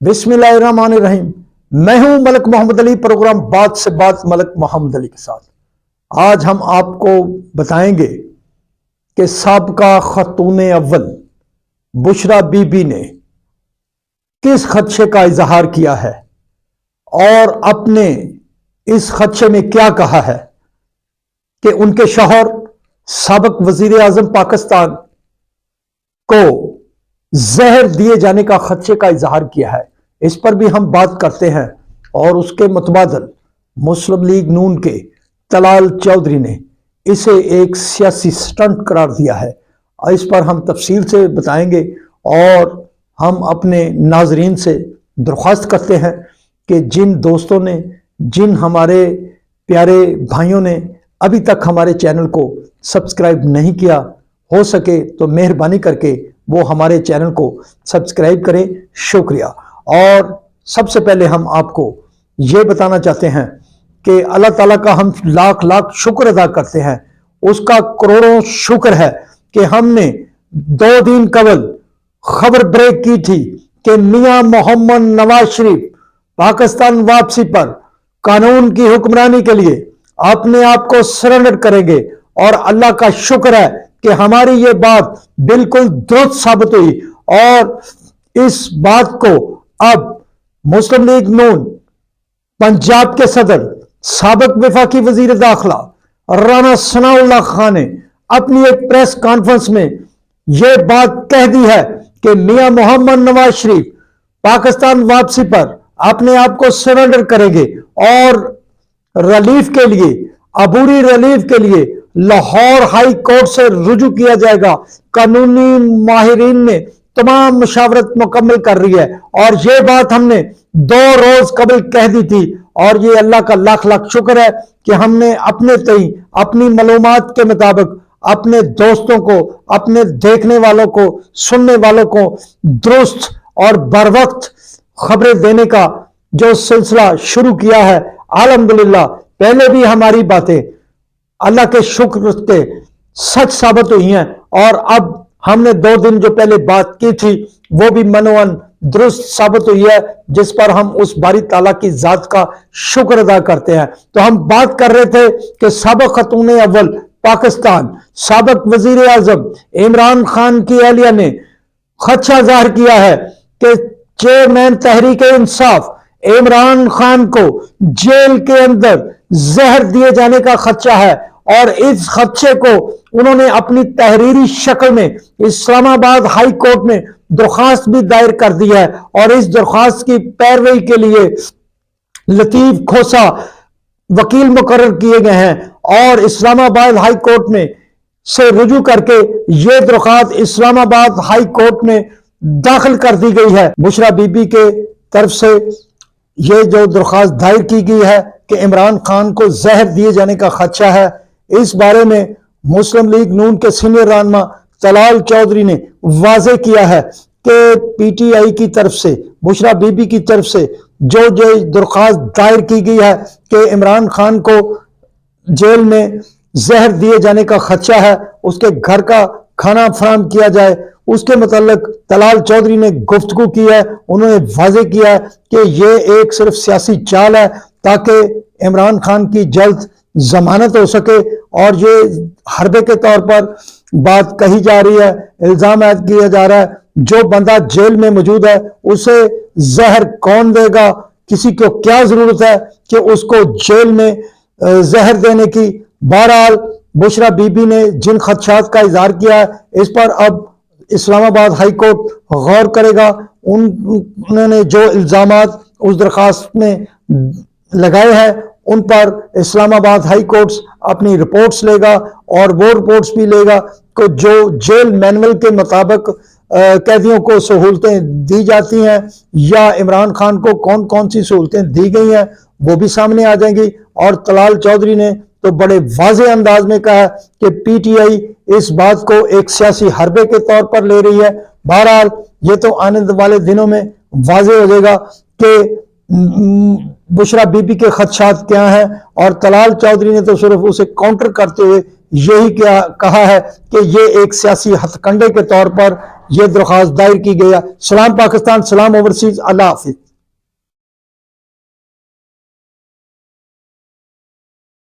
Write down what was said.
बिस्मिल्लाहिर्रहमानिर्रहीम। मैं हूं मलक मोहम्मद अली, प्रोग्राम बात से बात मलक मोहम्मद अली के साथ। आज हम आपको बताएंगे कि साबका खतून अव्वल बुशरा बीबी ने किस खदशे का इजहार किया है और अपने इस खदशे में क्या कहा है कि उनके शौहर साबिक वजीर आजम पाकिस्तान को जहर दिए जाने का खदशे का इजहार किया है। इस पर भी हम बात करते हैं। और उसके मुतबादल मुस्लिम लीग नून के तलाल चौधरी ने इसे एक सियासी स्टंट करार दिया है। इस पर हम तफसील से बताएंगे और हम अपने नाजरीन से दरख्वास्त करते हैं कि जिन दोस्तों ने, जिन हमारे प्यारे भाइयों ने अभी तक हमारे चैनल को सब्सक्राइब नहीं किया, हो सके तो मेहरबानी करके वो हमारे चैनल को सब्सक्राइब करें। शुक्रिया। और सबसे पहले हम आपको ये बताना चाहते हैं कि अल्लाह ताला का हम लाख लाख शुक्र अदा करते हैं। उसका करोड़ों शुक्र है कि हमने 2 दिन कबल खबर ब्रेक की थी कि मियां मोहम्मद नवाज शरीफ पाकिस्तान वापसी पर कानून की हुक्मरानी के लिए अपने आप को सरेंडर करेंगे। और अल्लाह का शुक्र है कि हमारी ये बात बिल्कुल दुरुस्त साबित हुई। और इस बात को अब मुस्लिम लीग नून पंजाब के सदर साबिक वफाकी वजीर दाखिला राना सनाउल्लाह खान ने अपनी एक प्रेस कॉन्फ्रेंस में यह बात कह दी है कि मियां मोहम्मद नवाज शरीफ पाकिस्तान वापसी पर अपने आप को सरेंडर करेंगे और रिलीफ के लिए, अबूरी रिलीफ के लिए लाहौर हाई कोर्ट से रुजू किया जाएगा। कानूनी माहिरीन ने तमाम मुशावरत मुकम्मल कर रही है और ये बात हमने 2 रोज कबल कह दी थी। और ये अल्लाह का लाख लाख शुक्र है कि हमने अपने तई अपनी मालूमात के मुताबिक अपने दोस्तों को, अपने देखने वालों को, सुनने वालों को दुरुस्त और बर वक्त खबरें देने का जो सिलसिला शुरू किया है। अल्हम्दुलिल्लाह पहले भी हमारी बातें अल्लाह के शुक्र के सच साबित हुई हैं और अब हमने 2 दिन जो पहले बात की थी वो भी मनोवन दुरुस्त साबित हुई है, जिस पर हम उस बारी ताला की जात का शुक्र अदा करते हैं। तो हम बात कर रहे थे कि साबिक खतून अव्वल पाकिस्तान, साबिक वजीर आजम इमरान खान की अहलिया ने खदशा जाहिर किया है कि चेयरमैन तहरीक इंसाफ इमरान खान को जेल के अंदर जहर दिए जाने का खदशा है। और इस खदशे को उन्होंने अपनी तहरीरी शक्ल में इस्लामाबाद हाई कोर्ट में दरख्वास्त भी दायर कर दी है। और इस दरख्वास्त की पैरवी के लिए लतीफ खोसा वकील मुकर्रर किए गए हैं और इस्लामाबाद हाई कोर्ट में से रुजू करके ये दरख्वास्त इस्लामाबाद हाई कोर्ट में दाखिल कर दी गई है। बुशरा बीबी के तरफ से ये जो दरख्वास्त दायर की गई है कि इमरान खान को जहर दिए जाने का खदशा है, इस बारे में मुस्लिम लीग नून के सीनियर रहनुमा तलाल चौधरी ने वाजे किया है कि पीटीआई की तरफ से, बुशरा बीबी की तरफ से जो दरख्वास्त दायर की गई है कि इमरान खान को जेल में जहर दिए जाने का खदशा है, उसके घर का खाना फराहम किया जाए, उसके मुताल्लिक तलाल चौधरी ने गुफ्तगू की है। उन्होंने वाजे किया है कि ये एक सिर्फ सियासी चाल है ताकि इमरान खान की जल्द जमानत हो सके। और ये हरबे के तौर पर बात कही जा रही है, इल्जाम ऐद किया जा रहा है जो बंदा जेल में मौजूद है उसे जहर कौन देगा, किसी को क्या जरूरत है कि उसको जेल में जहर देने की। बहरहाल बुशरा बीबी ने जिन खदशात का इजहार किया है इस पर अब इस्लामाबाद हाई कोर्ट गौर करेगा। उन्होंने जो इल्जामात उस दरखास्त में लगाए हैं उन पर इस्लामाबाद हाई कोर्ट अपनी रिपोर्ट्स लेगा और वो रिपोर्ट्स भी लेगा कि जो जेल मैनुअल के मुताबिक कैदियों को सहूलतें दी जाती हैं या इमरान खान को कौन कौन सी सहूलतें दी गई हैं वो भी सामने आ जाएंगी। और तलाल चौधरी ने तो बड़े वाज़े अंदाज में कहा कि पीटीआई इस बात को एक सियासी हरबे के तौर पर ले रही है। बहरहाल ये तो आने वाले दिनों में वाज़े हो जाएगा कि बुशरा बीबी के खदशात क्या हैं। और तलाल चौधरी ने तो सिर्फ उसे काउंटर करते हुए यही क्या कहा है कि ये एक सियासी हथकंडे के तौर पर یہ درخواست دائر کی گئی ہے۔ سلام پاکستان، سلام اوورسیز، اللہ حافظ۔